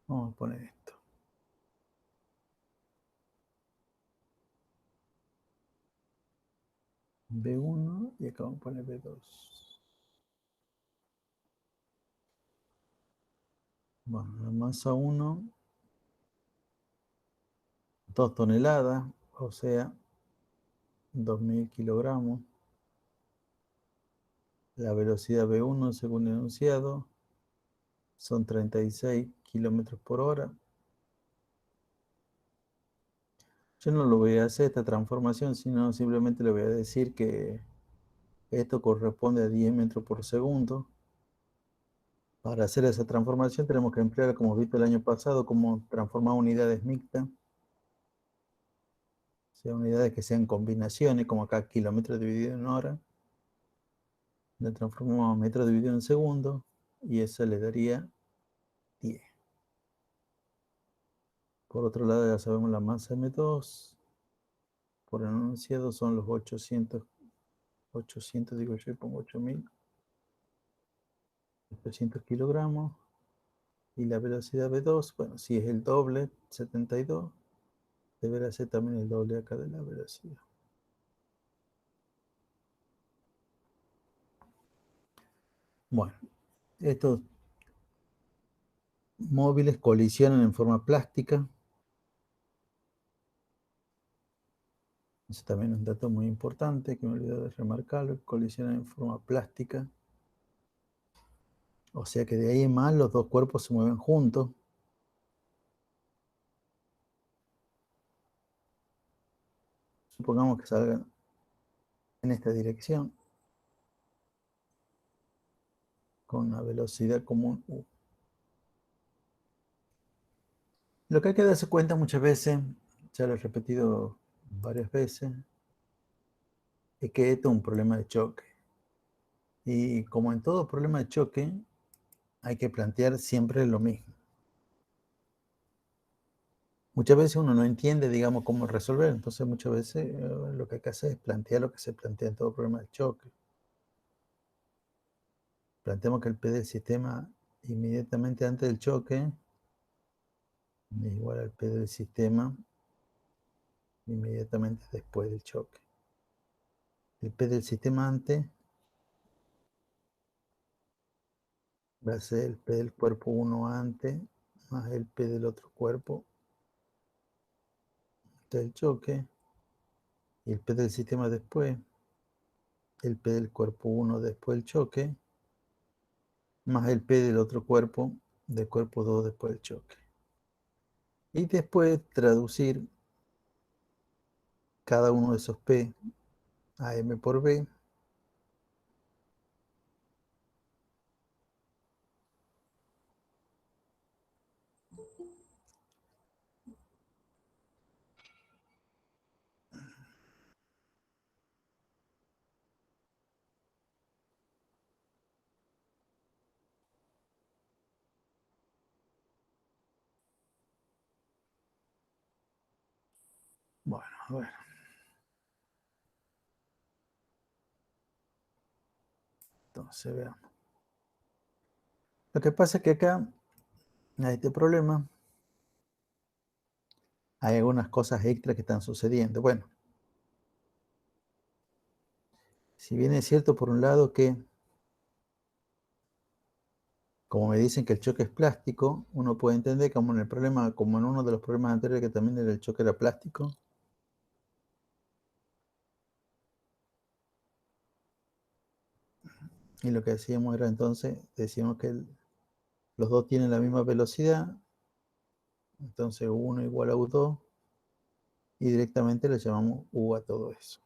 Vamos a poner esto. B1 y acá vamos a poner B2. Bueno, la masa 1, 2 toneladas, o sea, 2000 kilogramos. La velocidad B1, según el enunciado, son 36 kilómetros por hora. Yo no lo voy a hacer esta transformación, sino simplemente le voy a decir que esto corresponde a 10 metros por segundo. Para hacer esa transformación tenemos que emplear, como viste el año pasado, como transformar unidades mixtas, o sea, unidades que sean combinaciones, como acá kilómetros dividido en hora. Le transformamos a metro dividido en segundo y eso le daría 10. Por otro lado, ya sabemos la masa M2. Por el enunciado son los 800 digo yo, y pongo 8800 kilogramos. Y la velocidad V2, bueno, si es el doble, 72, deberá ser también el doble acá de la velocidad. Bueno, estos móviles colisionan en forma plástica. Eso también es un dato muy importante que me olvidé de remarcarlo. Colisionan en forma plástica. O sea que de ahí en más los dos cuerpos se mueven juntos. Supongamos que salgan en esta dirección con una velocidad común u. Lo que hay que darse cuenta muchas veces, ya lo he repetido varias veces, es que esto es un problema de choque. Y como en todo problema de choque, hay que plantear siempre lo mismo. Muchas veces uno no entiende, digamos, cómo resolver, entonces muchas veces lo que hay que hacer es plantear lo que se plantea en todo problema de choque. Planteamos que el P del sistema inmediatamente antes del choque es igual al P del sistema inmediatamente después del choque. El P del sistema antes va a ser el P del cuerpo 1 antes más el P del otro cuerpo del choque y el P del sistema después, el P del cuerpo 1 después del choque más el P del otro cuerpo del cuerpo 2 después del choque. Y después traducir cada uno de esos P a M por B. Bueno, a ver. Entonces veamos. Lo que pasa es que acá hay este problema. Hay algunas cosas extras que están sucediendo. Bueno, si bien es cierto por un lado que, como me dicen que el choque es plástico, uno puede entender como en el problema, como en uno de los problemas anteriores que también el choque era plástico. Y lo que decíamos era entonces, decíamos que los dos tienen la misma velocidad, entonces U1 igual a U2, y directamente le llamamos U a todo eso.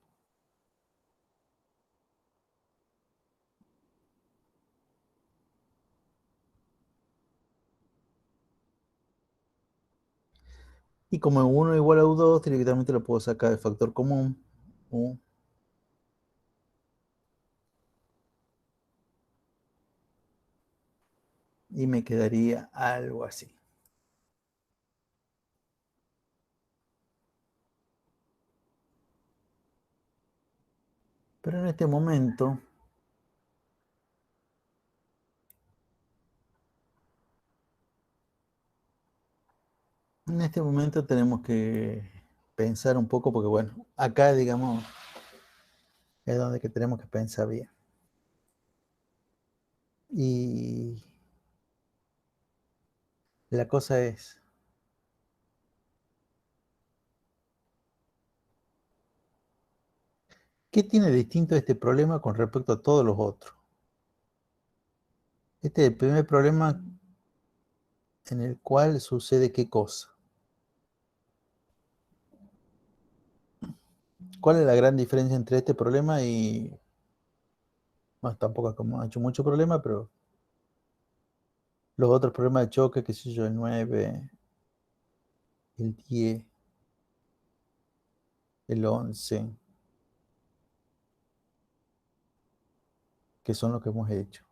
Y como U1 igual a U2, directamente lo puedo sacar del factor común, U, y me quedaría algo así. Pero en este momento, En este momento tenemos que pensar un poco, porque bueno, acá digamos es donde que tenemos que pensar bien. Y la cosa es, ¿qué tiene distinto este problema con respecto a todos los otros? Este es el primer problema en el cual sucede qué cosa. ¿Cuál es la gran diferencia entre este problema y, bueno, tampoco es como ha hecho mucho problema, pero los otros problemas de choque, qué sé yo, el 9, el 10, el 11, que son los que hemos hecho?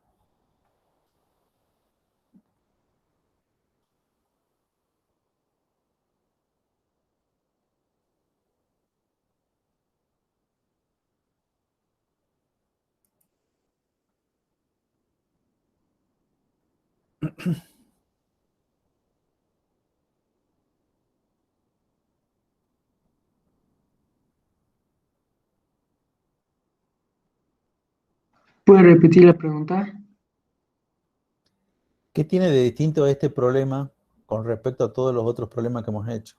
¿Puede repetir la pregunta? ¿Qué tiene de distinto este problema con respecto a todos los otros problemas que hemos hecho?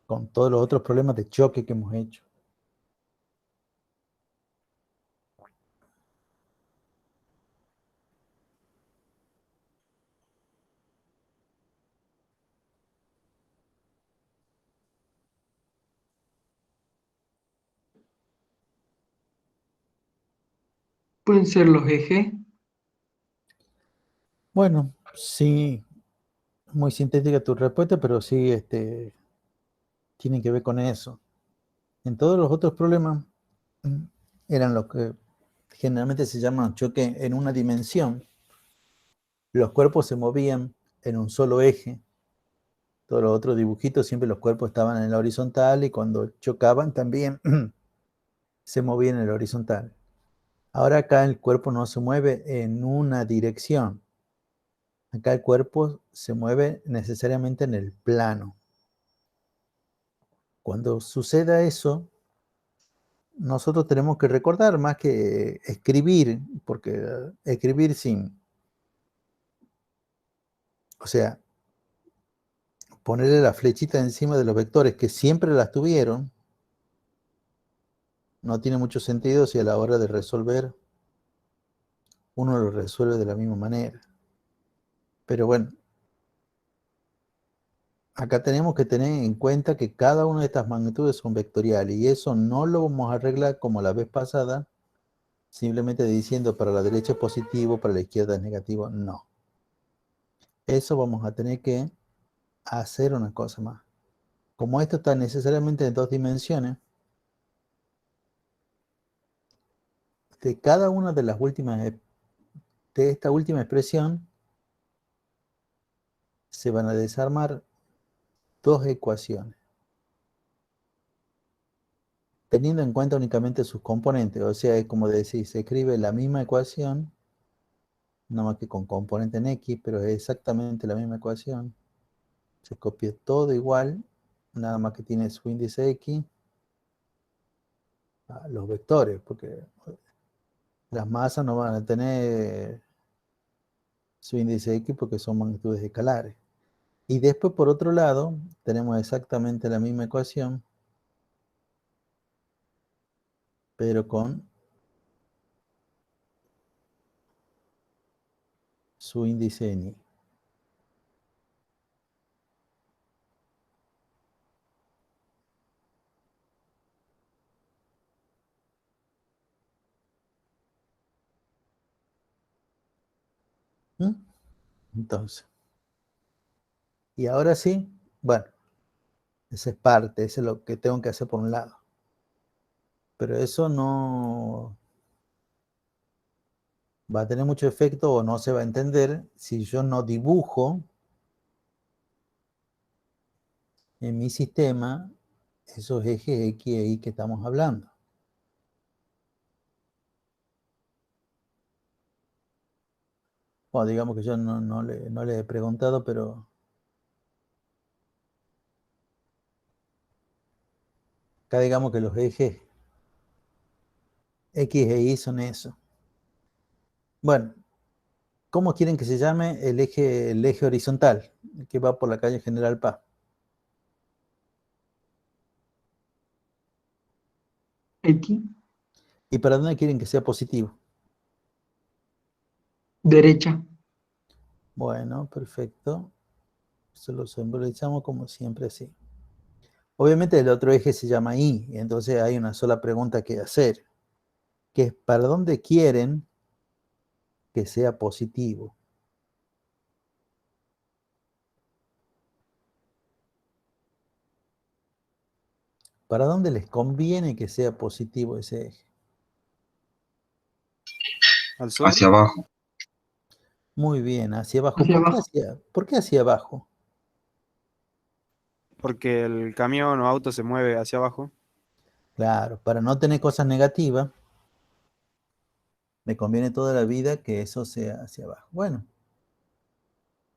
Con todos los otros problemas de choque que hemos hecho. ¿Pueden ser los ejes? Bueno, sí, muy sintética tu respuesta, pero sí, tiene que ver con eso. En todos los otros problemas mm, eran lo que generalmente se llama choque en una dimensión. Los cuerpos se movían en un solo eje. Todos los otros dibujitos siempre los cuerpos estaban en la horizontal y cuando chocaban también se movían en la horizontal. Ahora acá el cuerpo no se mueve en una dirección. Acá el cuerpo se mueve necesariamente en el plano. Cuando suceda eso, nosotros tenemos que recordar más que escribir, porque escribir sin, o sea, ponerle la flechita encima de los vectores que siempre las tuvieron, no tiene mucho sentido si a la hora de resolver uno lo resuelve de la misma manera. Pero bueno, acá tenemos que tener en cuenta que cada una de estas magnitudes son vectoriales y eso no lo vamos a arreglar como la vez pasada, simplemente diciendo para la derecha es positivo, para la izquierda es negativo. No. Eso vamos a tener que hacer una cosa más. Como esto está necesariamente en dos dimensiones, de cada una de las últimas, de esta última expresión, se van a desarmar dos ecuaciones, teniendo en cuenta únicamente sus componentes. O sea, es como decir, se escribe la misma ecuación, nada más que con componente en X, pero es exactamente la misma ecuación. Se copia todo igual, nada más que tiene su índice X a los vectores, porque las masas no van a tener su índice X porque son magnitudes escalares. Y después, por otro lado, tenemos exactamente la misma ecuación, pero con su índice en Y. ¿Mm? Entonces, y ahora sí, bueno, esa es parte, eso es lo que tengo que hacer por un lado. Pero eso no va a tener mucho efecto o no se va a entender si yo no dibujo en mi sistema esos ejes X e Y que estamos hablando. Bueno, digamos que yo no le he preguntado, pero acá digamos que los ejes X e Y son eso. Bueno, ¿cómo quieren que se llame el eje horizontal, el que va por la calle General Paz? X, ¿Y para dónde quieren que sea positivo? derecha, Bueno, perfecto. Eso lo simbolizamos como siempre así. Obviamente el otro eje se llama Y, y entonces hay una sola pregunta que hacer, que es ¿para dónde quieren que sea positivo? ¿Para dónde les conviene que sea positivo ese eje? Al sur, Hacia abajo. Muy bien, hacia abajo. hacia abajo. Por qué hacia abajo? porque el camión o auto se mueve hacia abajo. Claro, para no tener cosas negativas, me conviene toda la vida que eso sea hacia abajo. Bueno,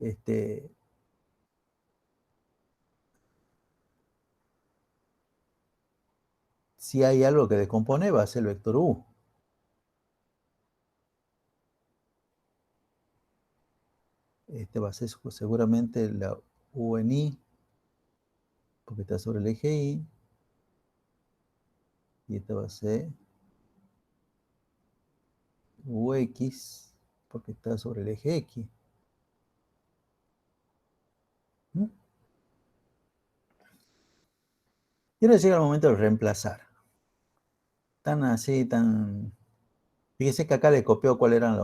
este, si hay algo que descompone, va a ser el vector U. Este va a ser seguramente la U en I, porque está sobre el eje Y, y esta va a ser UX, porque está sobre el eje X. ¿Mm? Y ahora llega el momento de reemplazar. Tan así, tan... Fíjese que acá le copió cuáles eran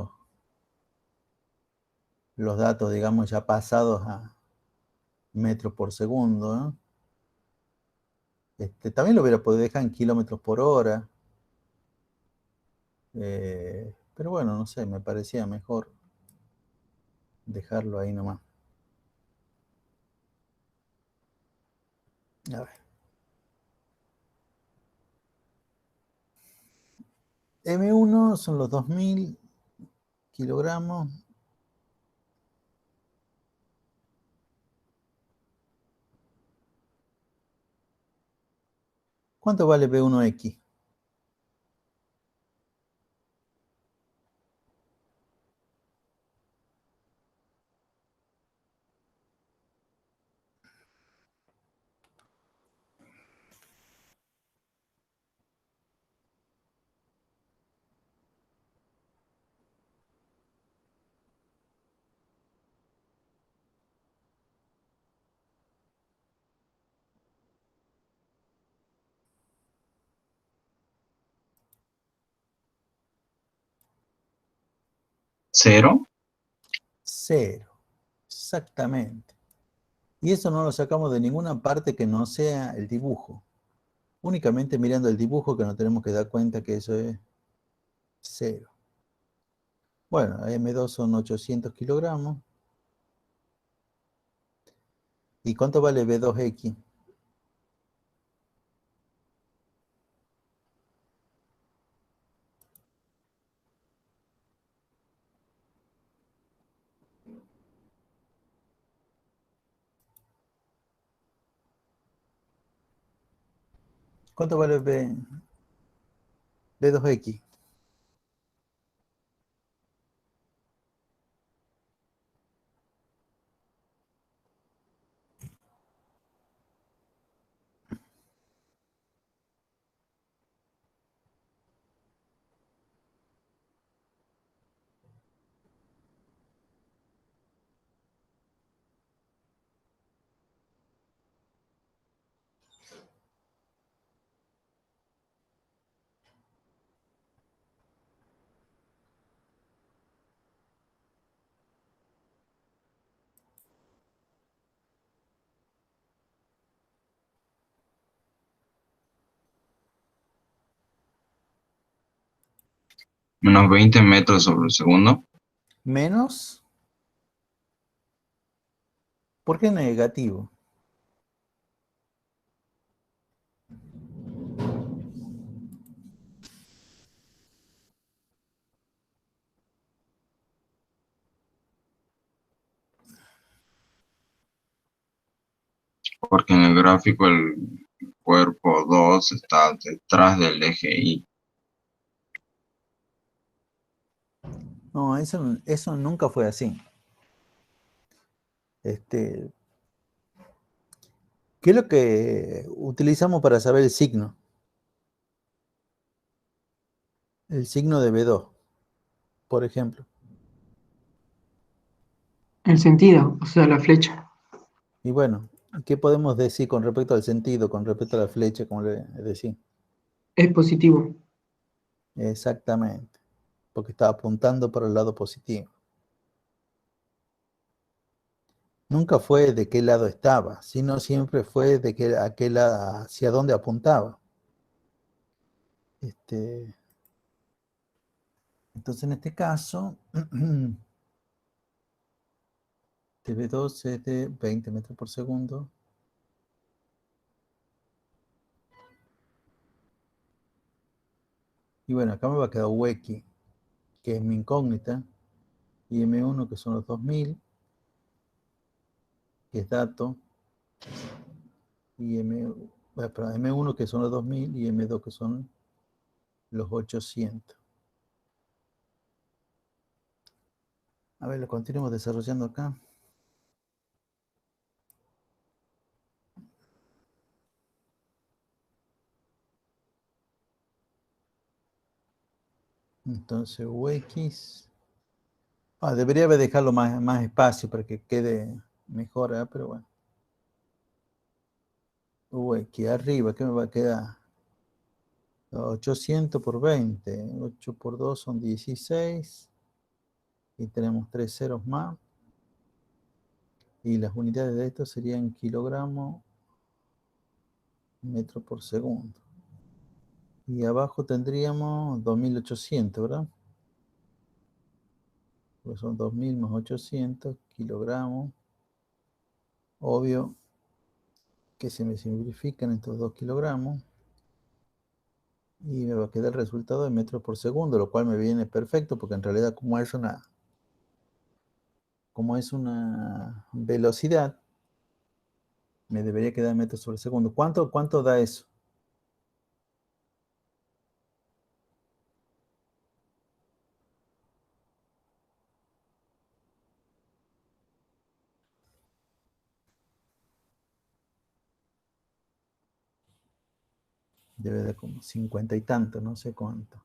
los datos, digamos, ya pasados a metros por segundo, ¿no? También lo hubiera podido dejar en kilómetros por hora, pero bueno, no sé, me parecía mejor dejarlo ahí nomás. A ver. M1 son los 2000 kilogramos. ¿Cuánto vale B1X? Cero. Cero, exactamente. Y eso no lo sacamos de ninguna parte que no sea el dibujo. Únicamente mirando el dibujo que nos tenemos que dar cuenta que eso es cero. Bueno, M2 son 800 kilogramos. ¿Y cuánto vale B2X? ¿Cuánto vale B2X? Menos 20 metros sobre el segundo. Menos, ¿por qué negativo? porque en el gráfico el cuerpo 2 está detrás del eje Y. No, eso nunca fue así. Este, ¿Qué es lo que utilizamos para saber el signo? El signo de B2, por ejemplo. El sentido, o sea, la flecha. Y bueno, ¿qué podemos decir con respecto al sentido, con respecto a la flecha, como le decía? Es positivo. Exactamente, porque está apuntando para el lado positivo. Nunca fue de qué lado estaba, sino siempre fue de hacia dónde apuntaba. Entonces, en este caso, TV2 es de 20 metros por segundo. Y bueno, acá me va a quedar Weki, que es mi incógnita, y M1, que son los 2000, que es dato, y M1, que son los 2000, y M2, que son los 800. A ver, lo continuamos desarrollando acá. Entonces, UX. Debería haber dejarlo más espacio para que quede mejor, pero bueno. UX, arriba, ¿qué me va a quedar? 800 por 20. 8 por 2 son 16. Y tenemos 3 ceros más. Y las unidades de esto serían kilogramos, metro por segundo. Y abajo tendríamos 2800, ¿verdad? Pues son 2000 más 800 kilogramos. Obvio que se me simplifican estos 2 kilogramos. Y me va a quedar el resultado de metros por segundo, lo cual me viene perfecto porque en realidad como es una velocidad, me debería quedar metros por segundo. ¿Cuánto da eso? Debe de como 50 y tanto, no sé cuánto.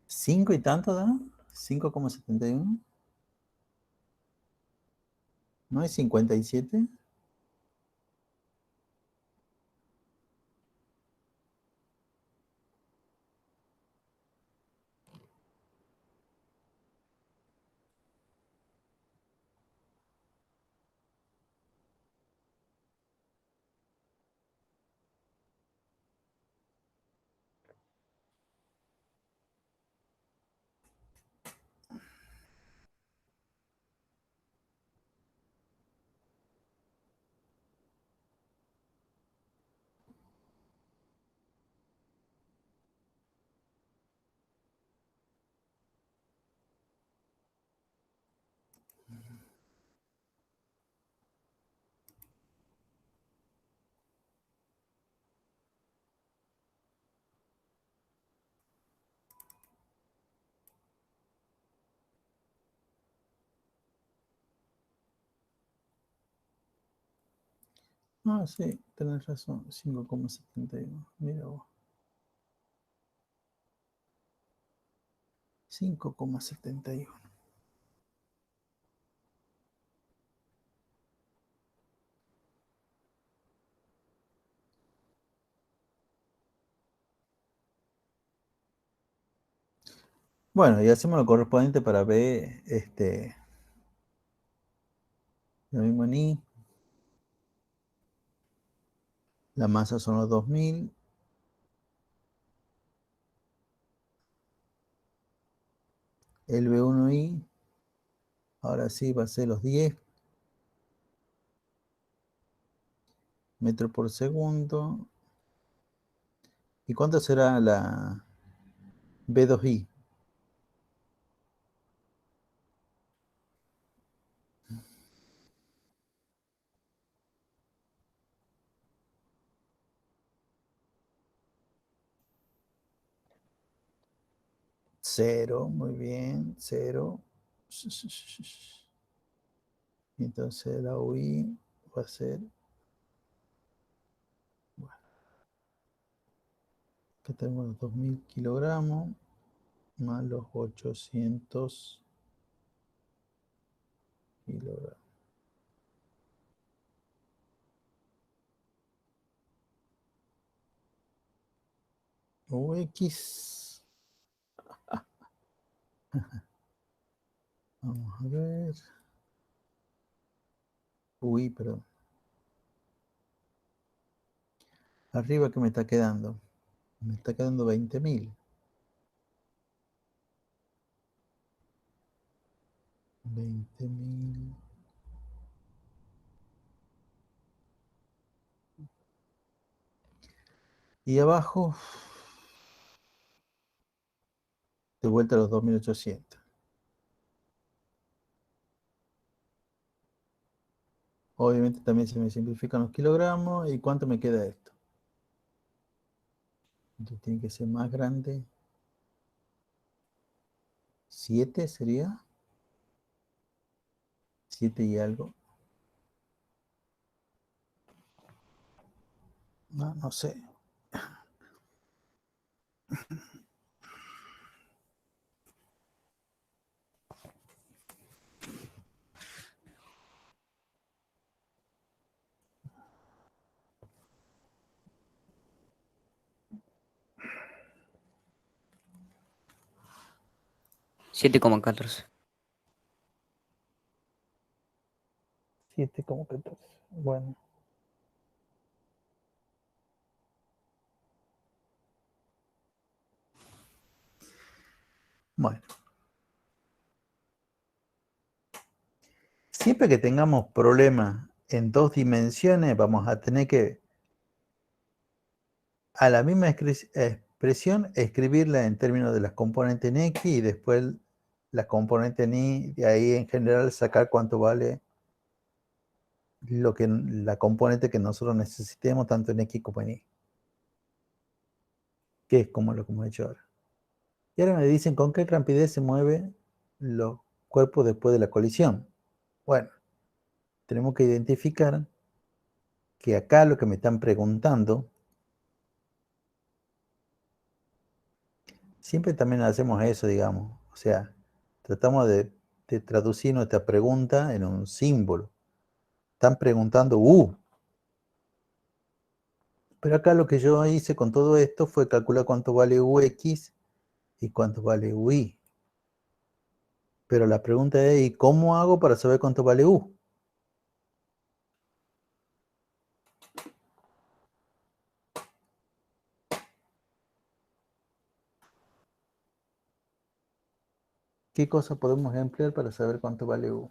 ¿Cinco y tanto da? 5,71. ¿No es 57? Ah, sí, tenés razón. 5,71. Mira vos. 5,71. Bueno, y hacemos lo correspondiente para B, lo mismo en I. La masa son los 2000. El B1I, ahora sí va a ser los 10 metros por segundo. ¿Y cuánto será la B2I? Cero, muy bien, cero. Entonces la UI va a ser, bueno, que tenemos los 2000 kilogramos más los 800 kilogramos. UX, vamos a ver. UI, perdón. Arriba, ¿qué me está quedando? Me está quedando 20.000. 20.000. Y abajo, de vuelta a los 2.800. Obviamente también se me simplifican los kilogramos. ¿Y cuánto me queda esto? Entonces tiene que ser más grande. 7 sería. 7 y algo. No, no sé. Siete coma 14. 7,14. Bueno. Bueno. Siempre que tengamos problemas en 2 dimensiones, vamos a tener que a la misma expresión escribirla en términos de las componentes en X y después la componente en Y, de ahí en general sacar cuánto vale la componente que nosotros necesitemos tanto en X como en Y, que es como lo que hemos hecho ahora. Y ahora me dicen con qué rapidez se mueven los cuerpos después de la colisión. Bueno, tenemos que identificar que acá lo que me están preguntando, siempre también hacemos eso, digamos. O sea, tratamos de traducir nuestra pregunta en un símbolo. Están preguntando Pero acá lo que yo hice con todo esto fue calcular cuánto vale UX y cuánto vale UI. Pero la pregunta es, ¿y cómo hago para saber cuánto vale U? ¿Qué cosa podemos emplear para saber cuánto vale U?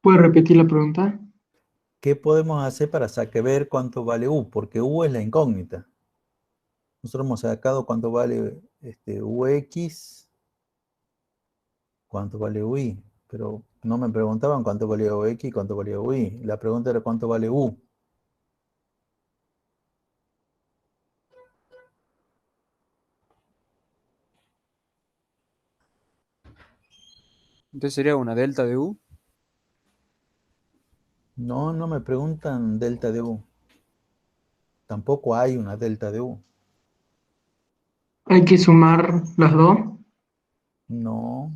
¿Puedes repetir la pregunta? ¿Qué podemos hacer para saber cuánto vale U? Porque U es la incógnita. Nosotros hemos sacado cuánto vale UX, cuánto vale UI, pero no me preguntaban cuánto valía UX y cuánto valía UI. La pregunta era cuánto vale U. Entonces sería una delta de U. No, no me preguntan delta de U. Tampoco hay una delta de U. Hay que sumar las dos. No.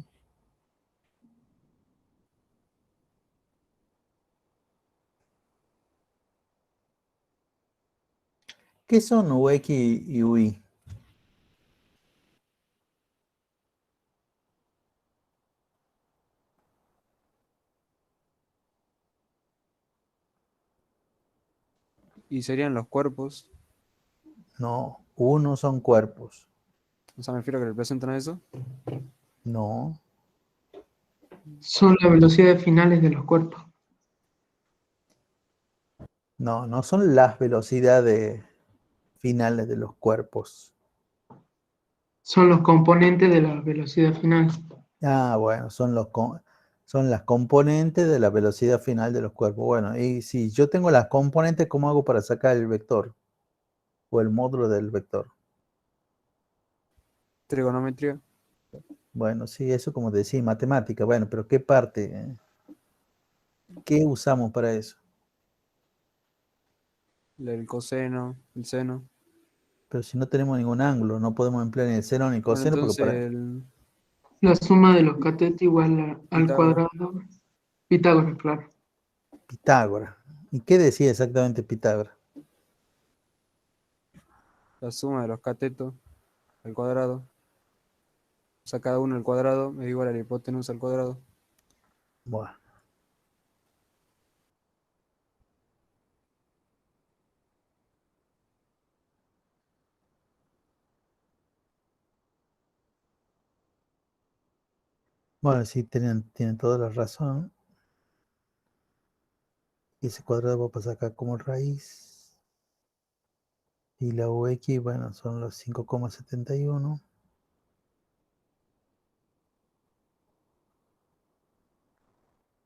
¿Qué son UX y UI? Y serían los cuerpos. No, uno son cuerpos. O sea, me refiero a que representan a eso. No, Son las velocidades finales de los cuerpos. no, no son las velocidades finales de los cuerpos. Son los componentes de la velocidad final. Ah, bueno, son las componentes de la velocidad final de los cuerpos. Bueno, y si yo tengo las componentes, ¿cómo hago para sacar el vector? O el módulo del vector. Trigonometría. Bueno, sí, eso como decía, matemática. Bueno, pero ¿qué parte? ¿Qué usamos para eso? El coseno, el seno. Pero si no tenemos ningún ángulo, no podemos emplear ni el seno ni el Bueno, coseno, porque entonces para el La suma de los catetos igual al Pitágoras. cuadrado. Pitágoras, claro. Pitágoras. ¿Y qué decía exactamente Pitágoras? La suma de los catetos al cuadrado. O sea, cada uno al cuadrado es igual a la hipotenusa al cuadrado. Bueno, bueno, sí, tienen toda la razón. Y ese cuadrado va a pasar acá como raíz. Y la UX, bueno, son los 5,71.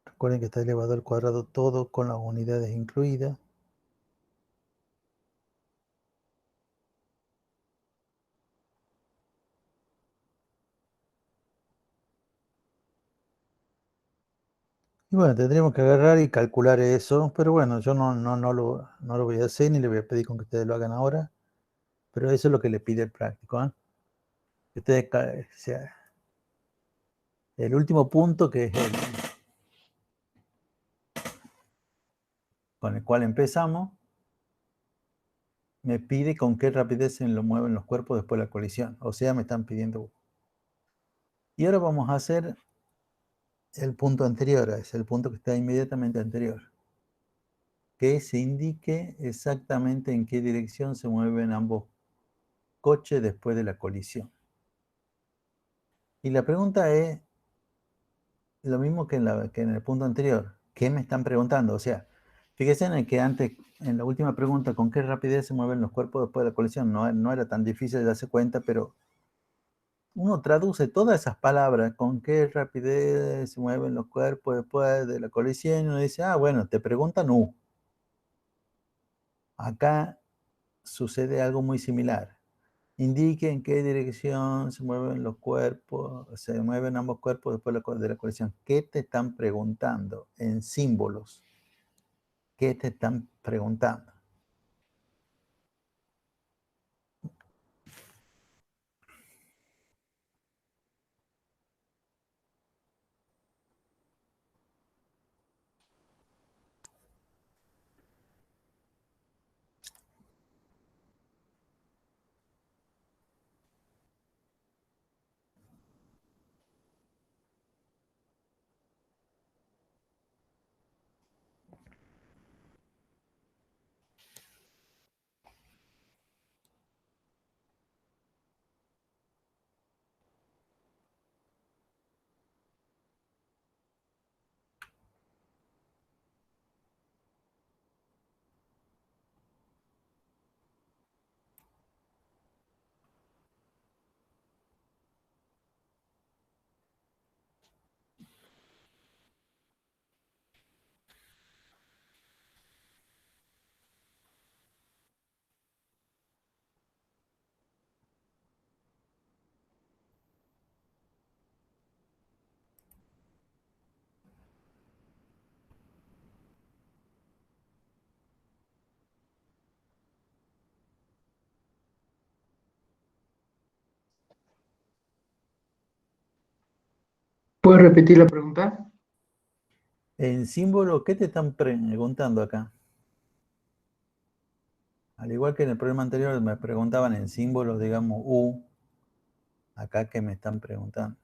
Recuerden que está elevado al cuadrado todo con las unidades incluidas. Y bueno, tendríamos que agarrar y calcular eso, pero bueno, yo no lo voy a hacer ni le voy a pedir con que ustedes lo hagan ahora, pero eso es lo que le pide el práctico, ¿eh? Que ustedes, o sea, el último punto, que es el con el cual empezamos, me pide con qué rapidez se lo mueven los cuerpos después de la colisión. O sea, me están pidiendo. Y ahora vamos a hacer el punto anterior, es el punto que está inmediatamente anterior. Que se indique exactamente en qué dirección se mueven ambos coches después de la colisión. Y la pregunta es lo mismo que en el punto anterior. ¿Qué me están preguntando? O sea, fíjense en el que antes, en la última pregunta, ¿con qué rapidez se mueven los cuerpos después de la colisión? No era tan difícil de darse cuenta, pero uno traduce todas esas palabras, con qué rapidez se mueven los cuerpos después de la colisión, y uno dice, ah, bueno, te preguntan U. Acá sucede algo muy similar. Indique en qué dirección se mueven los cuerpos, se mueven ambos cuerpos después de la colisión. ¿Qué te están preguntando en símbolos? ¿Qué te están preguntando? ¿Puedes repetir la pregunta? En símbolo, ¿qué te están preguntando acá? Al igual que en el problema anterior me preguntaban en símbolos, digamos, U, acá que me están preguntando.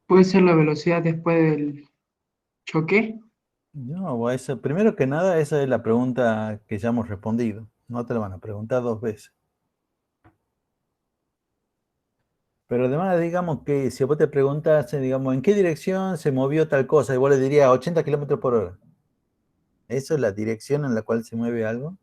¿Puede ser la velocidad después del choque? No, eso, primero que nada, esa es la pregunta que ya hemos respondido. No te la van a preguntar dos veces. Pero además, digamos que si vos te preguntas, digamos, ¿en qué dirección se movió tal cosa? Y vos le dirías 80 kilómetros por hora. ¿Eso es la dirección en la cual se mueve algo?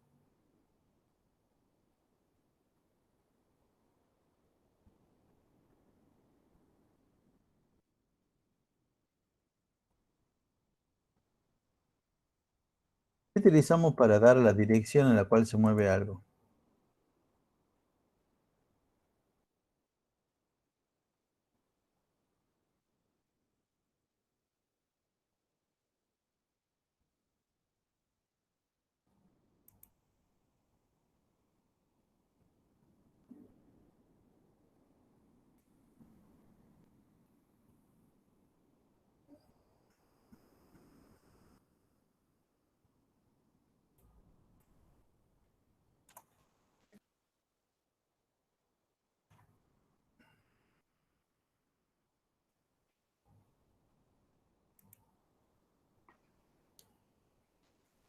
¿Qué utilizamos para dar la dirección en la cual se mueve algo?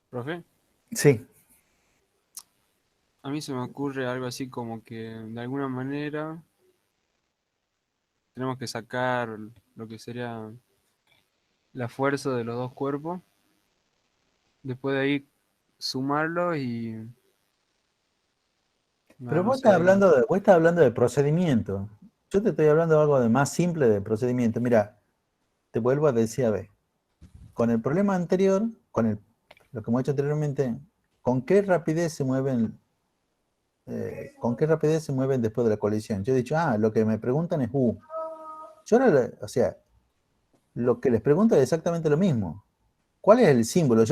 Profe, Sí. a mí se me ocurre algo así como que de alguna manera tenemos que sacar lo que sería la fuerza de los dos cuerpos. Después de ahí sumarlos y Pero no sé, ahí. vos estás hablando de procedimiento. Yo te estoy hablando de algo de más simple de procedimiento. Mira, te vuelvo a decir, a ver, con el problema anterior, lo que hemos hecho anteriormente, ¿con qué rapidez se mueven, con qué rapidez se mueven después de la colisión? Yo he dicho, lo que me preguntan es U. Yo ahora, o sea, lo que les pregunto es exactamente lo mismo. ¿Cuál es el símbolo?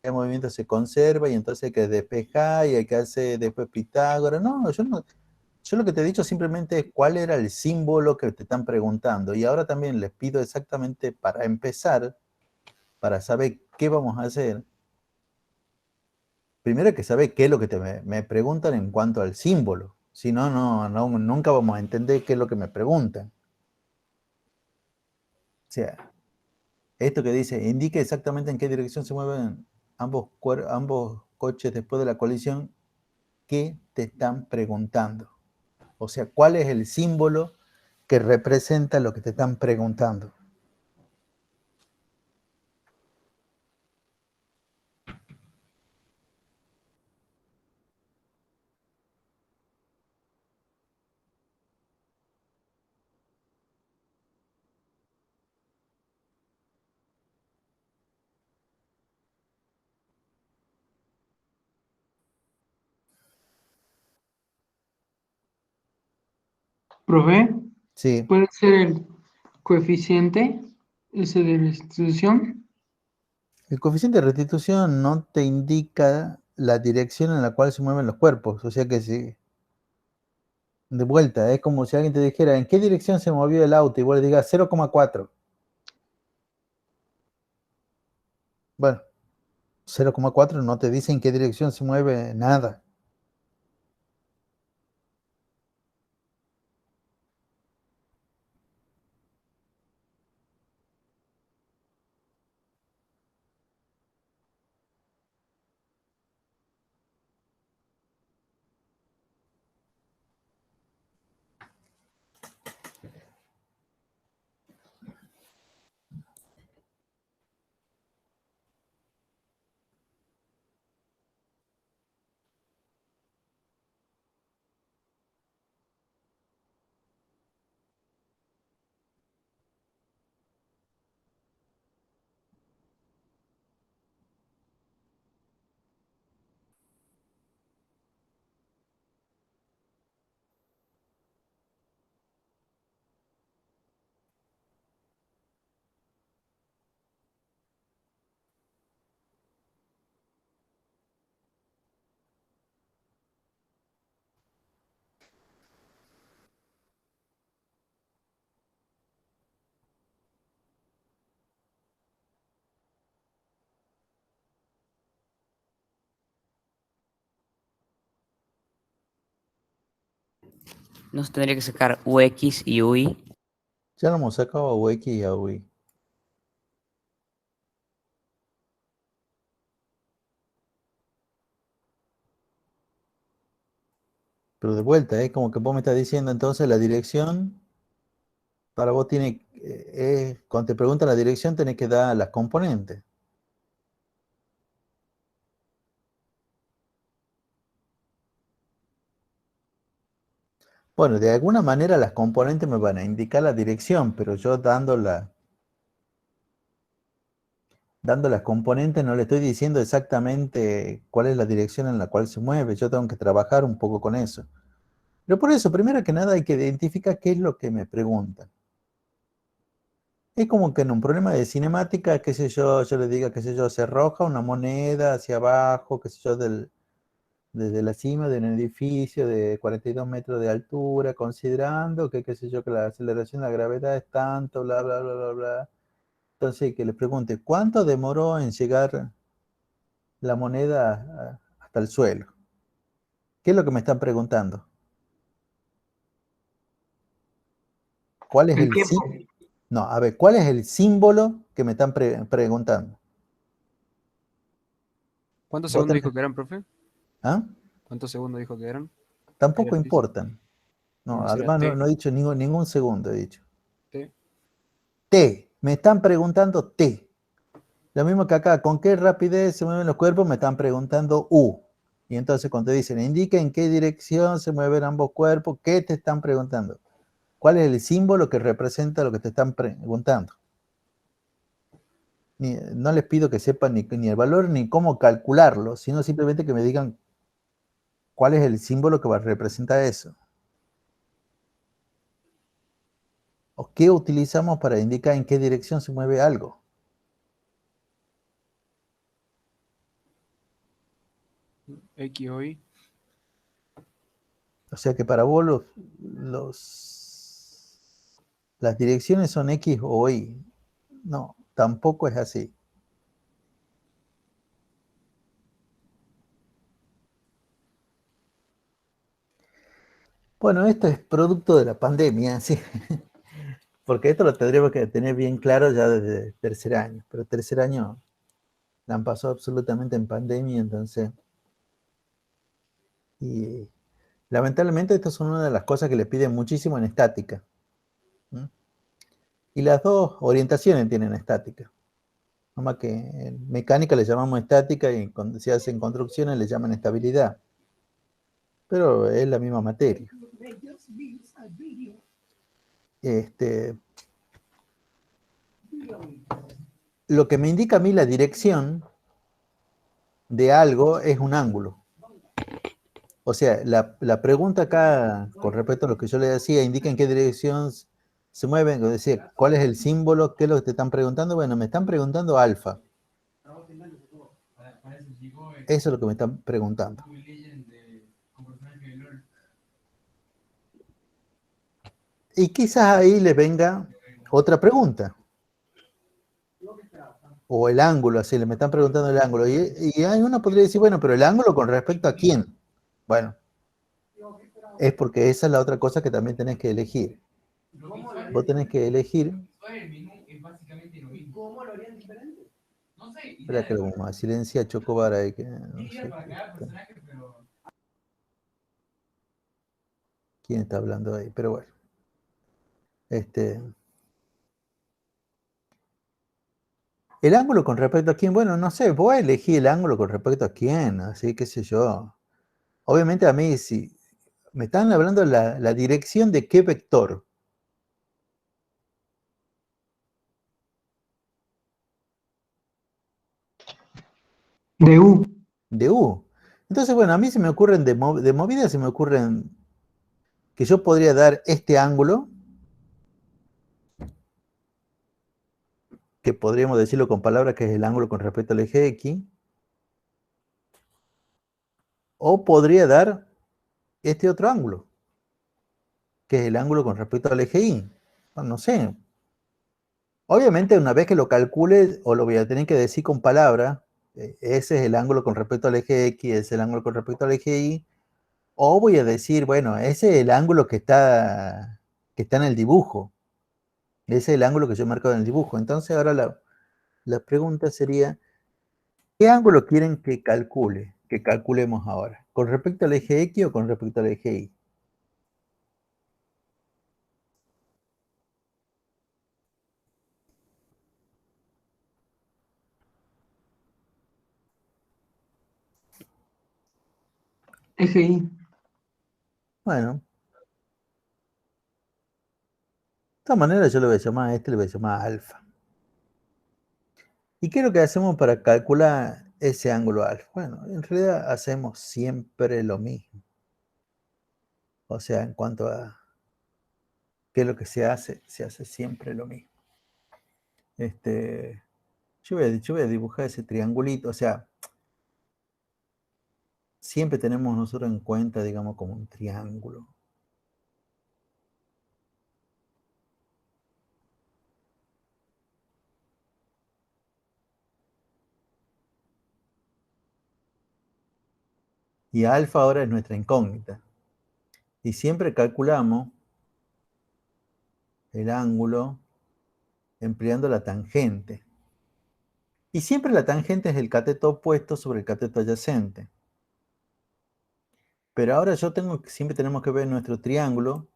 El movimiento se conserva y entonces hay que despejar y hay que hacer después Pitágoras. No, yo no. Yo lo que te he dicho simplemente es cuál era el símbolo que te están preguntando. Y ahora también les pido exactamente para empezar, para saber qué vamos a hacer. Primero hay que saber qué es lo que me preguntan en cuanto al símbolo. Si no, nunca vamos a entender qué es lo que me preguntan. O sea, esto que dice, indique exactamente en qué dirección se mueven ambos coches después de la colisión, ¿qué te están preguntando? O sea, ¿cuál es el símbolo que representa lo que te están preguntando? Profe, Sí, ¿puede ser el coeficiente ese de restitución? el coeficiente de restitución no te indica la dirección en la cual se mueven los cuerpos. O sea que si, de vuelta, es como si alguien te dijera, ¿en qué dirección se movió el auto? Y vos le digas 0,4. Bueno, 0,4 no te dice en qué dirección se mueve nada. No se tendría que sacar UX y UI. Ya lo hemos sacado a UX y a UI. Pero de vuelta, es como que vos me estás diciendo entonces la dirección, para vos tiene, cuando te preguntan la dirección tenés que dar las componentes. Bueno, de alguna manera las componentes me van a indicar la dirección, pero yo dando las componentes no le estoy diciendo exactamente cuál es la dirección en la cual se mueve. Yo tengo que trabajar un poco con eso. Pero por eso, primero que nada, hay que identificar qué es lo que me preguntan. Es como que en un problema de cinemática, qué sé yo le diga, qué sé yo, se arroja una moneda hacia abajo, qué sé yo, desde la cima de un edificio de 42 metros de altura, considerando que, qué sé yo, que la aceleración de la gravedad es tanto, bla, bla, bla, bla, bla. Entonces, que les pregunte, ¿cuánto demoró en llegar la moneda hasta el suelo? ¿Qué es lo que me están preguntando? ¿Cuál es El el tiempo. No, a ver, ¿cuál es el símbolo que me están preguntando? ¿Cuántos ¿Vos segundos tenés- dijo que eran, profe? ¿Ah? ¿Cuántos segundos dijo que eran? Ahí Tampoco les dice. importan. No, Bueno, será además T. no he dicho ningún segundo, he dicho. T. T, me están preguntando T. Lo mismo que acá, ¿con qué rapidez se mueven los cuerpos? Me están preguntando U. Y entonces cuando te dicen, indica en qué dirección se mueven ambos cuerpos, ¿qué te están preguntando? ¿Cuál es el símbolo que representa lo que te están preguntando? No les pido que sepan ni el valor ni cómo calcularlo, sino simplemente que me digan cuál es el símbolo que va a representar eso. ¿O qué utilizamos para indicar en qué dirección se mueve algo? X o Y. O sea que para vos las direcciones son X o Y. No, tampoco es así. Bueno, esto es producto de la pandemia, sí. Porque esto lo tendríamos que tener bien claro ya desde tercer año. Pero tercer año la han pasado absolutamente en pandemia, entonces. Y lamentablemente esto es una de las cosas que le piden muchísimo en estática. ¿Mm? Y las dos orientaciones tienen estática. Nomás que en mecánica le llamamos estática y cuando se hacen construcciones le llaman estabilidad. Pero es la misma materia. Lo que me indica a mí la dirección de algo es un ángulo. O sea, la pregunta acá, con respecto a lo que yo le decía, indica en qué dirección se mueven. O decía, ¿cuál es el símbolo? ¿Qué es lo que te están preguntando? Bueno, me están preguntando alfa. Eso es lo que me están preguntando. Y quizás ahí le venga otra pregunta. O el ángulo, así, le me están preguntando el ángulo. Y hay uno podría decir, bueno, pero el ángulo con respecto a quién. Bueno, es porque esa es la otra cosa que también tenés que elegir. Vos tenés que elegir. Espera que lo vamos a silenciar Chocobar ahí. Que no sé quién está hablando ahí, pero bueno. El ángulo con respecto a quién, bueno, no sé, voy a elegir el ángulo con respecto a quién, así qué sé yo. Obviamente a mí, si me están hablando de la dirección de qué vector. De U. De U. Entonces, bueno, a mí se me ocurren de movida, se me ocurren que yo podría dar este ángulo, que podríamos decirlo con palabras que es el ángulo con respecto al eje X, o podría dar este otro ángulo, que es el ángulo con respecto al eje Y. No sé. Obviamente, una vez que lo calcule, o lo voy a tener que decir con palabras, ese es el ángulo con respecto al eje X, ese es el ángulo con respecto al eje Y, O voy a decir, bueno, ese es el ángulo que está en el dibujo. Ese es el ángulo que yo he marcado en el dibujo. Entonces ahora la pregunta sería, ¿qué ángulo quieren que calcule? Que calculemos ahora. ¿Con respecto al eje X o con respecto al eje Y? Eje Y. Bueno, de todas maneras yo le voy a llamar a este, le voy a llamar alfa. ¿Y qué es lo que hacemos para calcular ese ángulo alfa? Bueno, en realidad hacemos siempre lo mismo. O sea, en cuanto a qué es lo que se hace siempre lo mismo. Yo voy a dibujar ese triangulito, o sea, siempre tenemos nosotros en cuenta, digamos, como un triángulo. Y alfa ahora es nuestra incógnita. Y siempre calculamos el ángulo empleando la tangente. Y siempre la tangente es el cateto opuesto sobre el cateto adyacente. Pero ahora siempre tenemos que ver nuestro triángulo,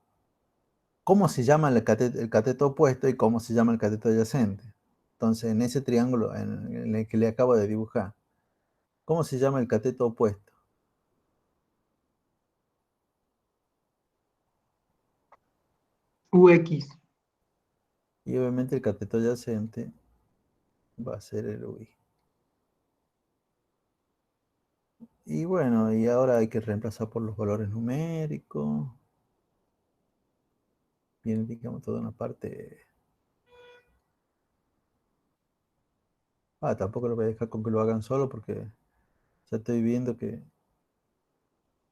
cómo se llama el cateto opuesto y cómo se llama el cateto adyacente. Entonces, en ese triángulo en el que le acabo de dibujar, ¿cómo se llama el cateto opuesto? UX. Y obviamente el cateto adyacente va a ser el UI. Y bueno, y ahora hay que reemplazar por los valores numéricos. Viene, digamos, toda una parte. Tampoco lo voy a dejar con que lo hagan solo porque ya estoy viendo que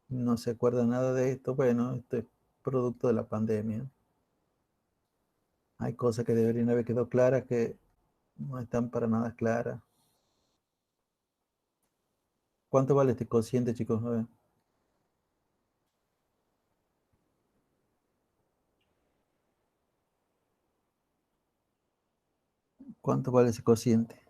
no se acuerda nada de esto. Bueno, esto es producto de la pandemia. Hay cosas que deberían haber quedado claras que no están para nada claras. ¿Cuánto vale este cociente, chicos? A ver. ¿Cuánto vale ese cociente?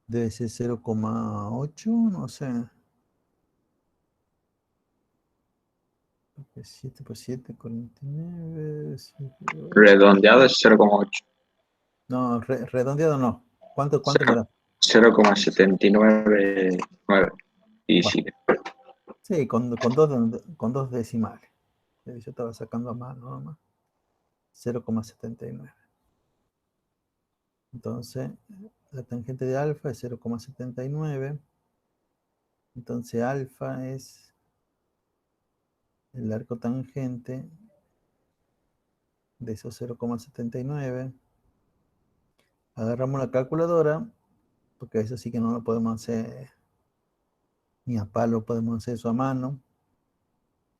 Debe ser 0,8, no sé. 7 por 7, 49. Redondeado es 0,8. No, redondeado no. ¿Cuánto me da? 0,799. Y Bueno, sigue. sí, con dos decimales. Yo estaba sacando a mano nomás. 0,79. Entonces, la tangente de alfa es 0,79. Entonces, alfa es el arco tangente de esos 0,79. Agarramos la calculadora, porque eso sí que no lo podemos hacer ni a palo, podemos hacer eso a mano,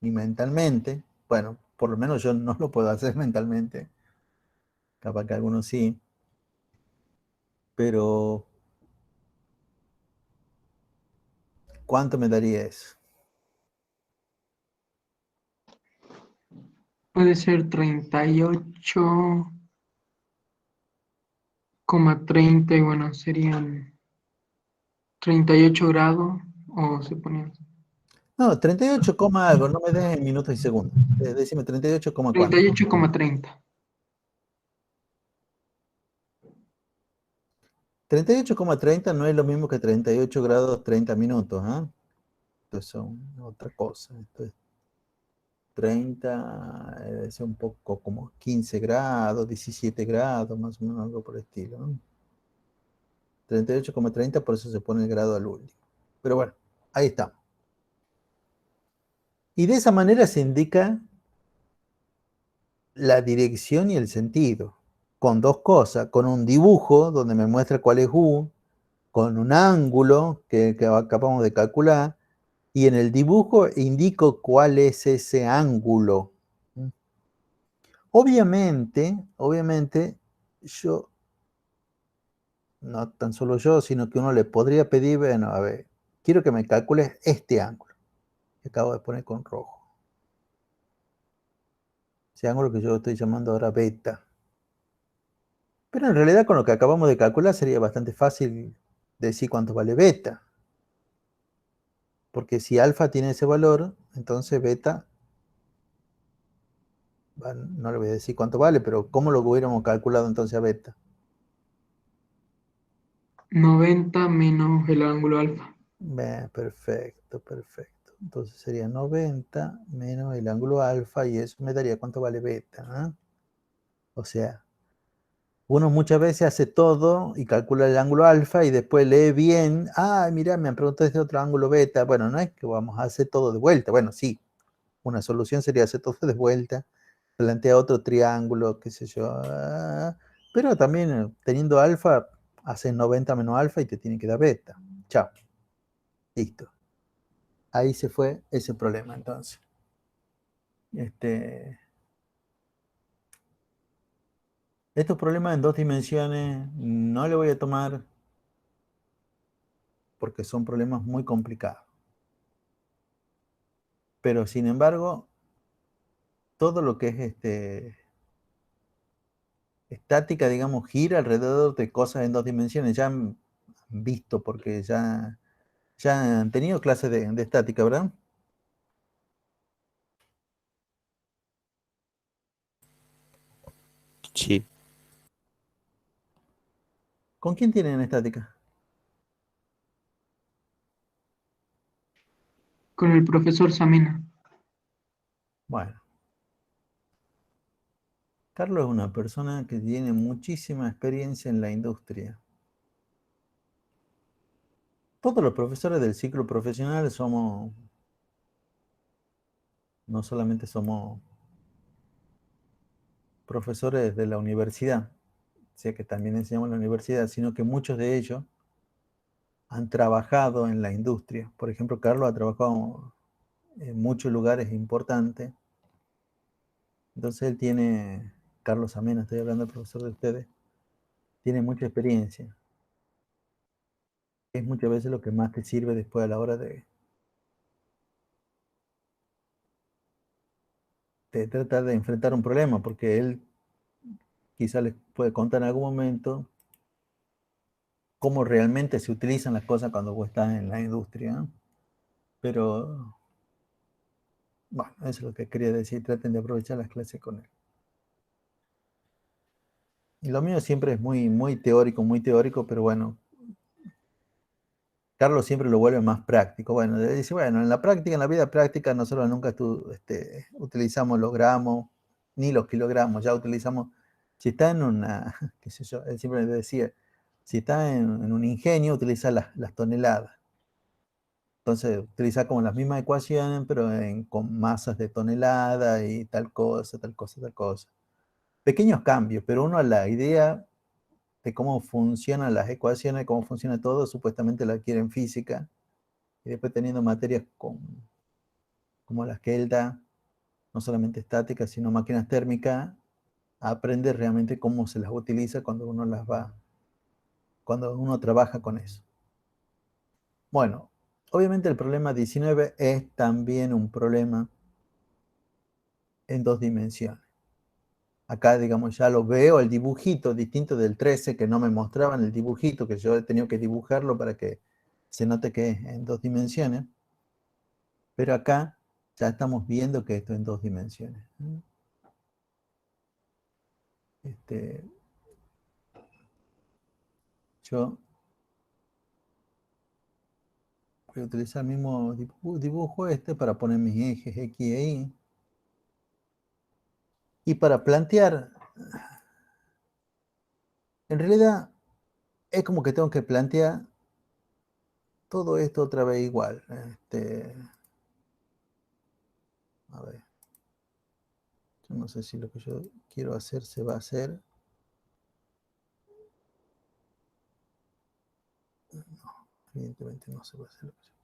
ni mentalmente. Bueno, por lo menos yo no lo puedo hacer mentalmente. Capaz que algunos sí. Pero, ¿cuánto me daría eso? Puede ser 38,30 y bueno, serían 38 grados o se ponía No, 38, algo, no me des en minutos y segundos. Decime 38, ¿cuánto? 38,30. 38,30 no es lo mismo que 38 grados 30 minutos, ¿ah? Esto es otra cosa. Esto es 30, es un poco como 15 grados, 17 grados, más o menos algo por el estilo, ¿no? 38,30, por eso se pone el grado al último. Pero bueno, ahí está. Y de esa manera se indica la dirección y el sentido, con dos cosas, con un dibujo donde me muestra cuál es U, con un ángulo que acabamos de calcular, y en el dibujo indico cuál es ese ángulo. Obviamente, yo, no tan solo yo, sino que uno le podría pedir, bueno, a ver, quiero que me calcules este ángulo que acabo de poner con rojo. Ese ángulo que yo estoy llamando ahora beta. Pero en realidad con lo que acabamos de calcular sería bastante fácil decir cuánto vale beta. Porque si alfa tiene ese valor, entonces beta, no le voy a decir cuánto vale, pero ¿cómo lo hubiéramos calculado entonces a beta? 90 menos el ángulo alfa. Perfecto. Entonces sería 90 menos el ángulo alfa y eso me daría cuánto vale beta, ¿eh? O sea, uno muchas veces hace todo y calcula el ángulo alfa y después lee bien, mira, me han preguntado este otro ángulo beta. Bueno, no es que vamos a hacer todo de vuelta. Bueno, sí, una solución sería hacer todo de vuelta, plantea otro triángulo, qué sé yo. Pero también teniendo alfa, haces 90 menos alfa y te tiene que dar beta. Chao. Listo. Ahí se fue ese problema entonces. Estos problemas en dos dimensiones no le voy a tomar porque son problemas muy complicados. Pero sin embargo, todo lo que es estática, digamos, gira alrededor de cosas en dos dimensiones. Ya han visto porque ya han tenido clases de estática, ¿verdad? Sí. ¿Con quién tienen estática? Con el profesor Samena. Bueno, Carlos es una persona que tiene muchísima experiencia en la industria. Todos los profesores del ciclo profesional no solamente somos profesores de la universidad, o sea que también enseñamos en la universidad, sino que muchos de ellos han trabajado en la industria. Por ejemplo, Carlos ha trabajado en muchos lugares importantes. Entonces él tiene, Carlos Amena, estoy hablando del profesor de ustedes, tiene mucha experiencia. Es muchas veces lo que más te sirve después a la hora de tratar de enfrentar un problema, porque él quizá les puede contar en algún momento cómo realmente se utilizan las cosas cuando vos estás en la industria, ¿no? Pero, bueno, eso es lo que quería decir, traten de aprovechar las clases con él. Y lo mío siempre es muy teórico, pero bueno, Carlos siempre lo vuelve más práctico. Bueno, dice, bueno, en la práctica, en la vida práctica, nosotros nunca utilizamos los gramos ni los kilogramos, ya utilizamos, si está en una, qué sé yo, él siempre me decía, si está en un ingenio, utiliza las toneladas. Entonces, utiliza como las mismas ecuaciones, pero con masas de tonelada y tal cosa, tal cosa, tal cosa. Pequeños cambios, pero uno a la idea de cómo funcionan las ecuaciones, cómo funciona todo, supuestamente la adquiere en física, y después teniendo materias como las que él da, no solamente estáticas, sino máquinas térmicas, aprende realmente cómo se las utiliza cuando uno trabaja con eso. Bueno, obviamente el problema 19 es también un problema en dos dimensiones. Acá, digamos, ya lo veo, el dibujito, distinto del 13, que no me mostraban el dibujito, que yo he tenido que dibujarlo para que se note que es en dos dimensiones. Pero acá ya estamos viendo que esto es en dos dimensiones. Yo voy a utilizar el mismo dibujo para poner mis ejes X e Y. Y para plantear, en realidad es como que tengo que plantear todo esto otra vez igual. A ver, yo no sé si lo que yo quiero hacer se va a hacer. No, evidentemente no se va a hacer lo que yo quiero.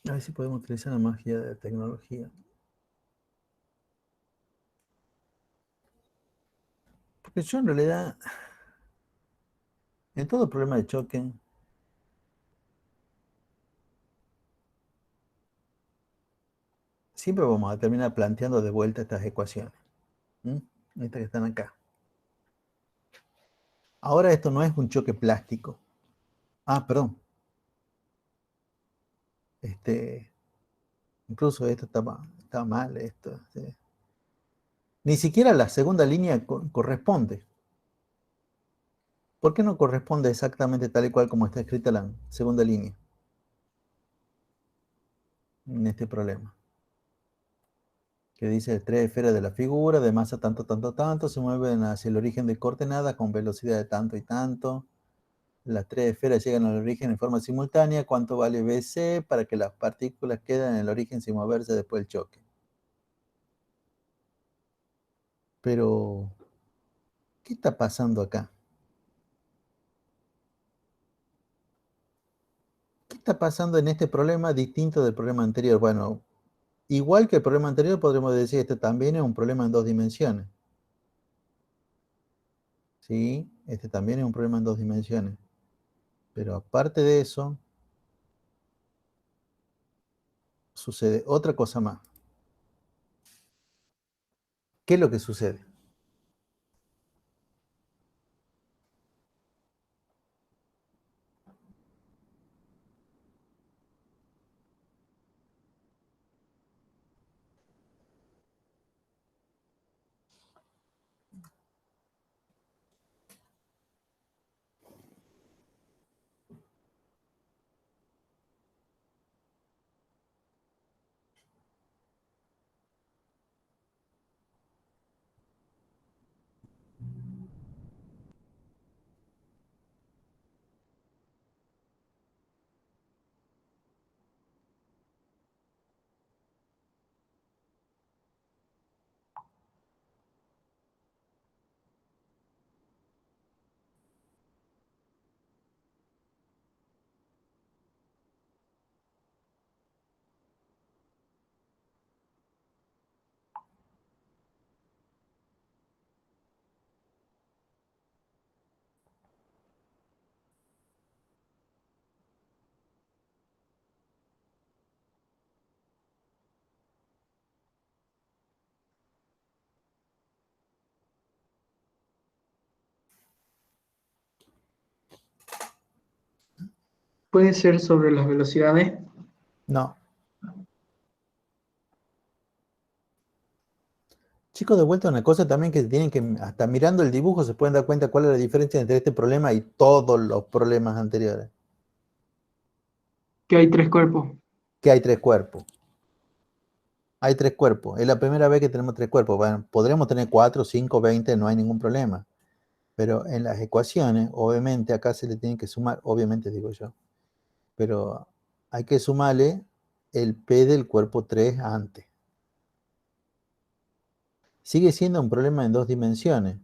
A ver si podemos utilizar la magia de tecnología. Porque yo en realidad, en todo problema de choque, siempre vamos a terminar planteando de vuelta estas ecuaciones. Estas que están acá. Ahora esto no es un choque plástico. Ah, perdón. Incluso esto está mal. Esto, sí. Ni siquiera la segunda línea corresponde. ¿Por qué no corresponde exactamente tal y cual como está escrita la segunda línea en este problema? Que dice 3 esferas de la figura, de masa tanto, tanto, tanto, se mueven hacia el origen de coordenadas con velocidad de tanto y tanto. Las 3 esferas llegan al origen en forma simultánea. ¿Cuánto vale BC para que las partículas queden en el origen sin moverse después del choque? Pero, ¿qué está pasando acá? ¿Qué está pasando en este problema distinto del problema anterior? Bueno, igual que el problema anterior, podríamos decir que este también es un problema en 2 dimensiones. ¿Sí? Este también es un problema en 2 dimensiones. Pero aparte de eso, sucede otra cosa más. ¿Qué es lo que sucede? Puede ser sobre las velocidades. No. Chicos, de vuelta una cosa también que tienen que, hasta mirando el dibujo, se pueden dar cuenta cuál es la diferencia entre este problema y todos los problemas anteriores. Que hay 3 cuerpos. Que hay 3 cuerpos. Hay 3 cuerpos. Es la primera vez que tenemos 3 cuerpos. Bueno, podríamos tener 4, 5, 20, no hay ningún problema. Pero en las ecuaciones, obviamente, acá se le tiene que sumar, obviamente digo yo, pero hay que sumarle el P del cuerpo 3 antes. Sigue siendo un problema en 2 dimensiones.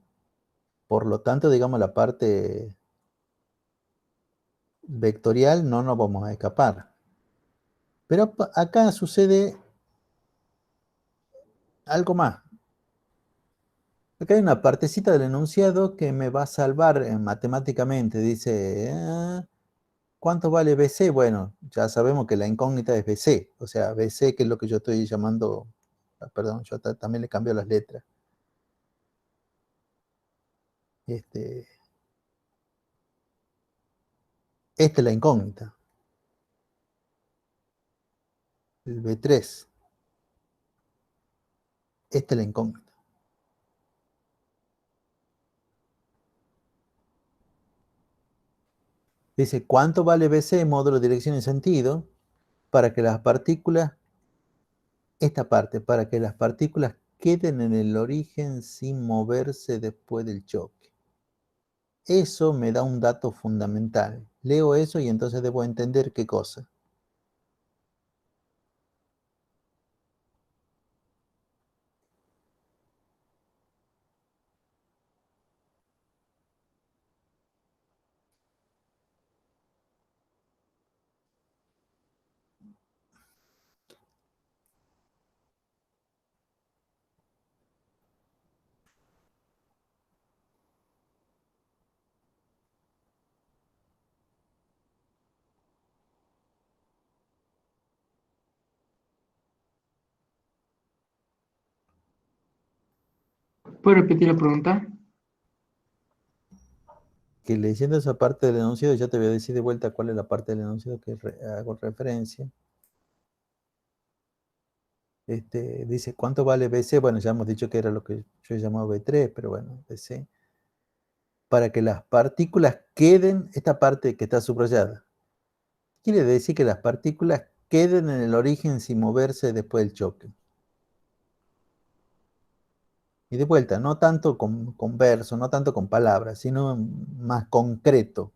Por lo tanto, digamos, la parte vectorial no nos vamos a escapar. Pero acá sucede algo más. Acá hay una partecita del enunciado que me va a salvar matemáticamente. Dice, ¿cuánto vale BC? Bueno, ya sabemos que la incógnita es BC. O sea, BC, que es lo que yo estoy llamando, perdón, yo también le cambio las letras. Esta es la incógnita. El B3. Esta es la incógnita. Dice, ¿cuánto vale BC, módulo, dirección y sentido, para que las partículas, esta parte, para que las partículas queden en el origen sin moverse después del choque? Eso me da un dato fundamental. Leo eso y entonces debo entender qué cosa. ¿Puedes repetir la pregunta? Que leyendo esa parte del enunciado, ya te voy a decir de vuelta cuál es la parte del enunciado que hago referencia. Dice, ¿cuánto vale BC? Bueno, ya hemos dicho que era lo que yo he llamado B3, pero bueno, BC. Para que las partículas queden, esta parte que está subrayada, quiere decir que las partículas queden en el origen sin moverse después del choque. Y de vuelta, no tanto con verso, no tanto con palabras, sino más concreto,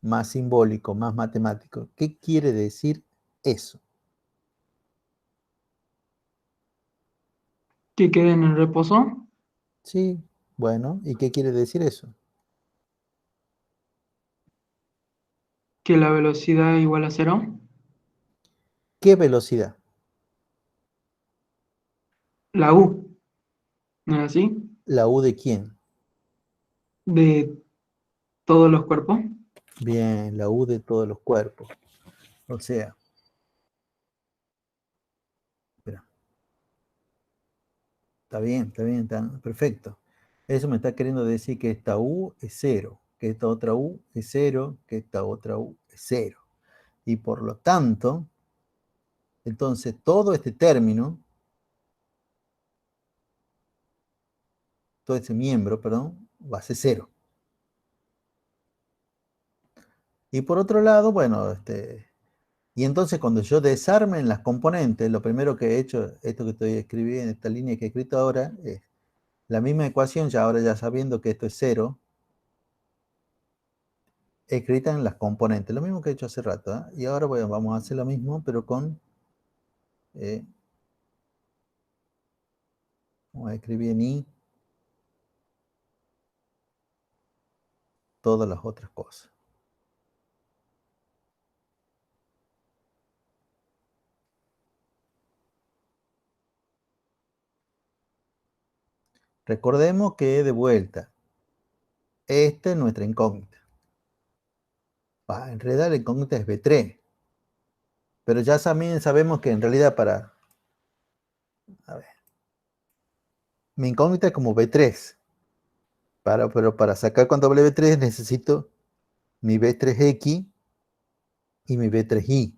más simbólico, más matemático. ¿Qué quiere decir eso? ¿Que queden en reposo? Sí, bueno, ¿y qué quiere decir eso? ¿Que la velocidad igual a cero? ¿Qué velocidad? La U, ¿no es así? ¿La U de quién? De todos los cuerpos. Bien, la U de todos los cuerpos. O sea, espera, está bien, está perfecto. Eso me está queriendo decir que esta U es cero, que esta otra U es cero, que esta otra U es cero. Y por lo tanto, entonces todo este término, todo ese miembro, perdón, va a ser cero. Y por otro lado, bueno, y entonces cuando yo desarme en las componentes, lo primero que he hecho, esto que estoy escribiendo, esta línea que he escrito ahora, es la misma ecuación, ya ahora ya sabiendo que esto es cero, escrita en las componentes, lo mismo que he hecho hace rato, ¿eh? Y ahora vamos a hacer lo mismo, pero con, vamos a escribir en I todas las otras cosas. Recordemos que de vuelta, esta es nuestra incógnita. En realidad la incógnita es B3, pero ya también sabemos que en realidad a ver, mi incógnita es como B3, pero para sacar con doble B3 necesito mi B3X y mi B3Y.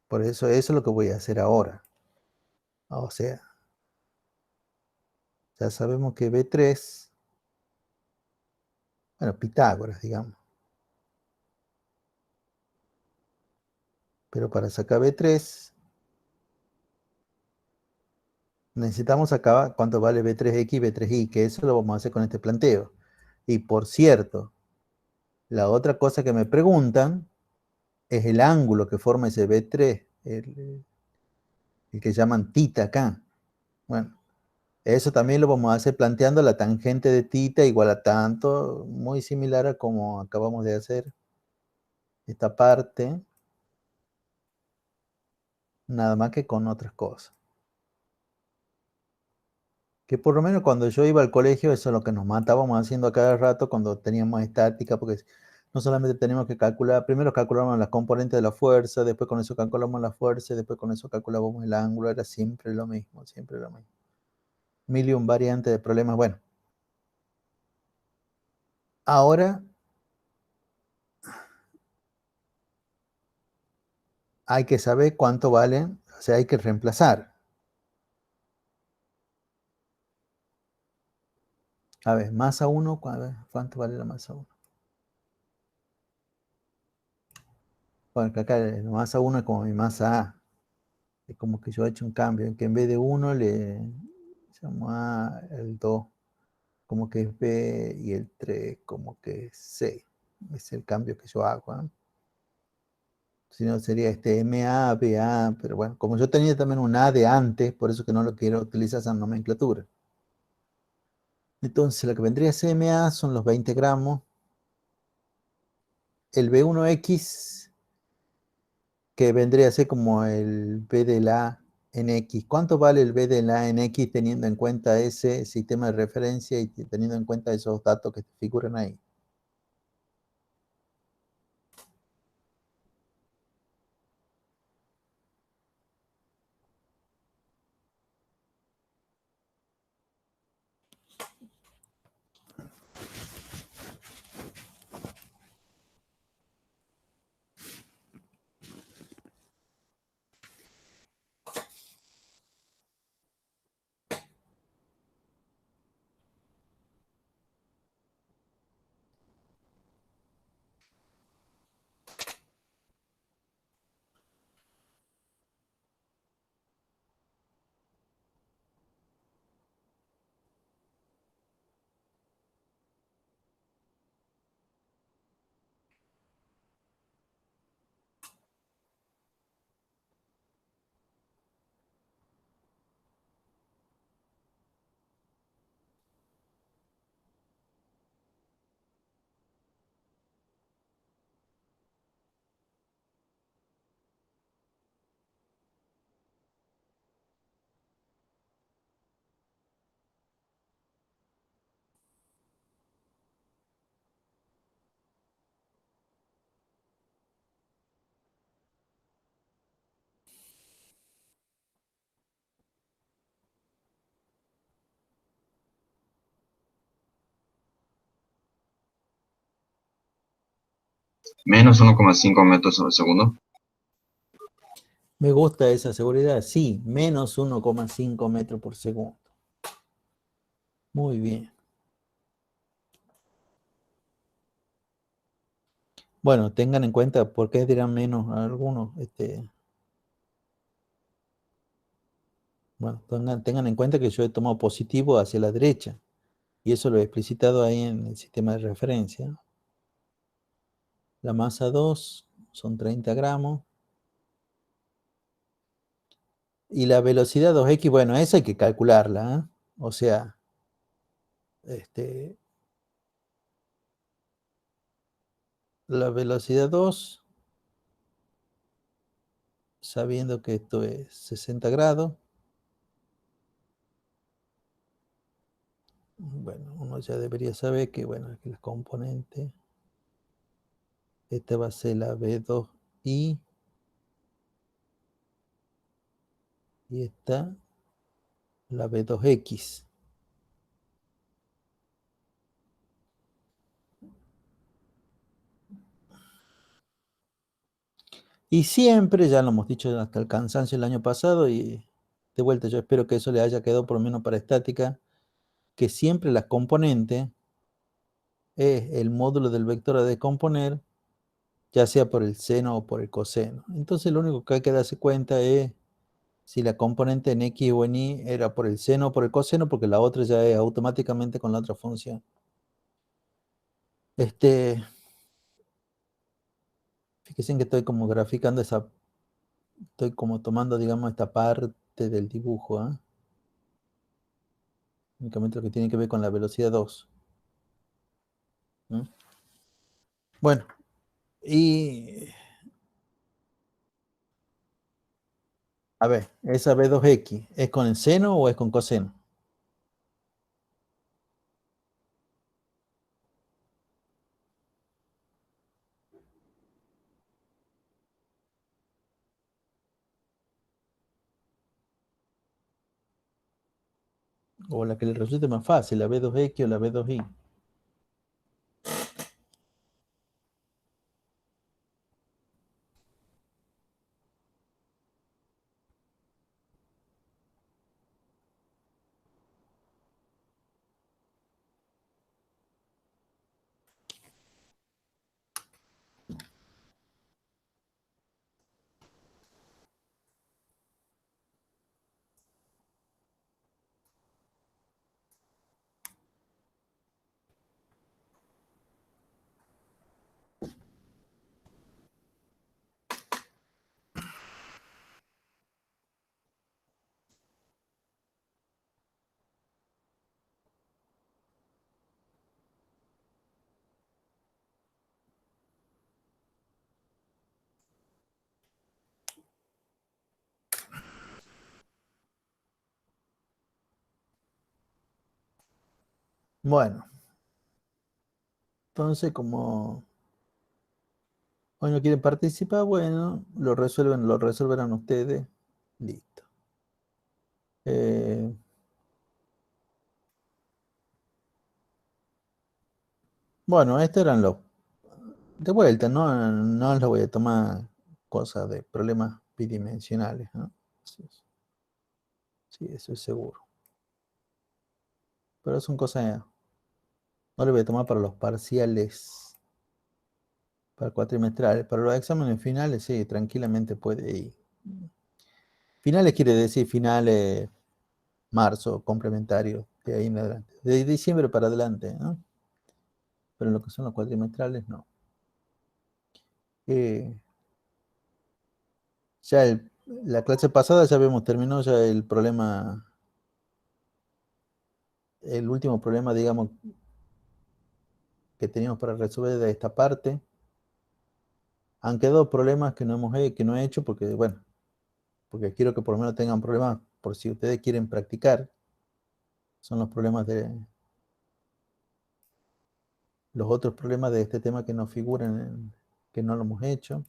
Por eso es lo que voy a hacer ahora. O sea, ya sabemos que B3, bueno, Pitágoras, digamos. Pero para sacar B3, necesitamos sacar cuánto vale B3X y B3Y, que eso lo vamos a hacer con este planteo. Y por cierto, la otra cosa que me preguntan es el ángulo que forma ese B3, el que llaman tita acá. Bueno, eso también lo vamos a hacer planteando la tangente de tita igual a tanto, muy similar a como acabamos de hacer esta parte, nada más que con otras cosas. Que por lo menos cuando yo iba al colegio, eso es lo que nos matábamos haciendo a cada rato cuando teníamos estática, porque no solamente tenemos que calcular, primero calculábamos las componentes de la fuerza, después con eso calculamos la fuerza, y después con eso calculábamos el ángulo, era siempre lo mismo, siempre lo mismo. Mil y un variantes de problemas. Bueno, ahora hay que saber cuánto valen, o sea, hay que reemplazar. A ver, masa 1, ¿cuánto vale la masa 1? Bueno, que acá la masa 1 es como mi masa A. Es como que yo he hecho un cambio, en que en vez de 1 le llamo A, el 2 como que es B y el 3 como que es C. Es el cambio que yo hago, ¿eh? Si no sería MA, BA, pero bueno, como yo tenía también un A de antes, por eso que no lo quiero utilizar esa nomenclatura. Entonces, lo que vendría a ser MA son los 20 gramos. El B1X, que vendría a ser como el B de la en X. ¿Cuánto vale el B de la en X teniendo en cuenta ese sistema de referencia y teniendo en cuenta esos datos que figuran ahí? Menos 1,5 metros sobre segundo. Me gusta esa seguridad. Sí, menos 1,5 metros por segundo. Muy bien. Bueno, tengan en cuenta por qué dirán menos a algunos. Bueno, tengan en cuenta que yo he tomado positivo hacia la derecha. Y eso lo he explicitado ahí en el sistema de referencia. La masa 2 son 30 gramos. Y la velocidad 2x, bueno, esa hay que calcularla, ¿eh? O sea, la velocidad 2, sabiendo que esto es 60 grados, bueno, uno ya debería saber que, bueno, que las componentes, esta va a ser la B2i y esta la B2x. Y siempre, ya lo hemos dicho hasta el cansancio el año pasado, y de vuelta yo espero que eso le haya quedado por lo menos para estática, que siempre las componentes es el módulo del vector a descomponer, ya sea por el seno o por el coseno. Entonces lo único que hay que darse cuenta es si la componente en X o en Y era por el seno o por el coseno, porque la otra ya es automáticamente con la otra función. Fíjense que estoy como graficando estoy como tomando, digamos, esta parte del dibujo, ¿eh? Únicamente lo que tiene que ver con la velocidad 2. ¿Mm? Bueno, y a ver, esa B2X, ¿es con el seno o es con coseno? O la que le resulte más fácil, la B2X o la B2Y. Bueno, entonces como hoy no quieren participar, bueno, lo resolverán ustedes. Listo. Eh, bueno, estos eran los... De vuelta, no les voy a tomar cosas de problemas bidimensionales, ¿no? Sí, eso es seguro. Pero son cosas... No les voy a tomar para los parciales, para cuatrimestrales. Para los exámenes finales, sí, tranquilamente puede ir. Finales quiere decir finales marzo, complementarios, de ahí en adelante. De diciembre para adelante, ¿no? Pero lo que son los cuatrimestrales, no. Eh, ya la clase pasada ya habíamos terminado ya el problema, el último problema, digamos, que teníamos para resolver de esta parte. Han quedado problemas que no que no he hecho porque, bueno, porque quiero que por lo menos tengan problemas por si ustedes quieren practicar. Son los problemas los otros problemas de este tema que no figuran, que no lo hemos hecho.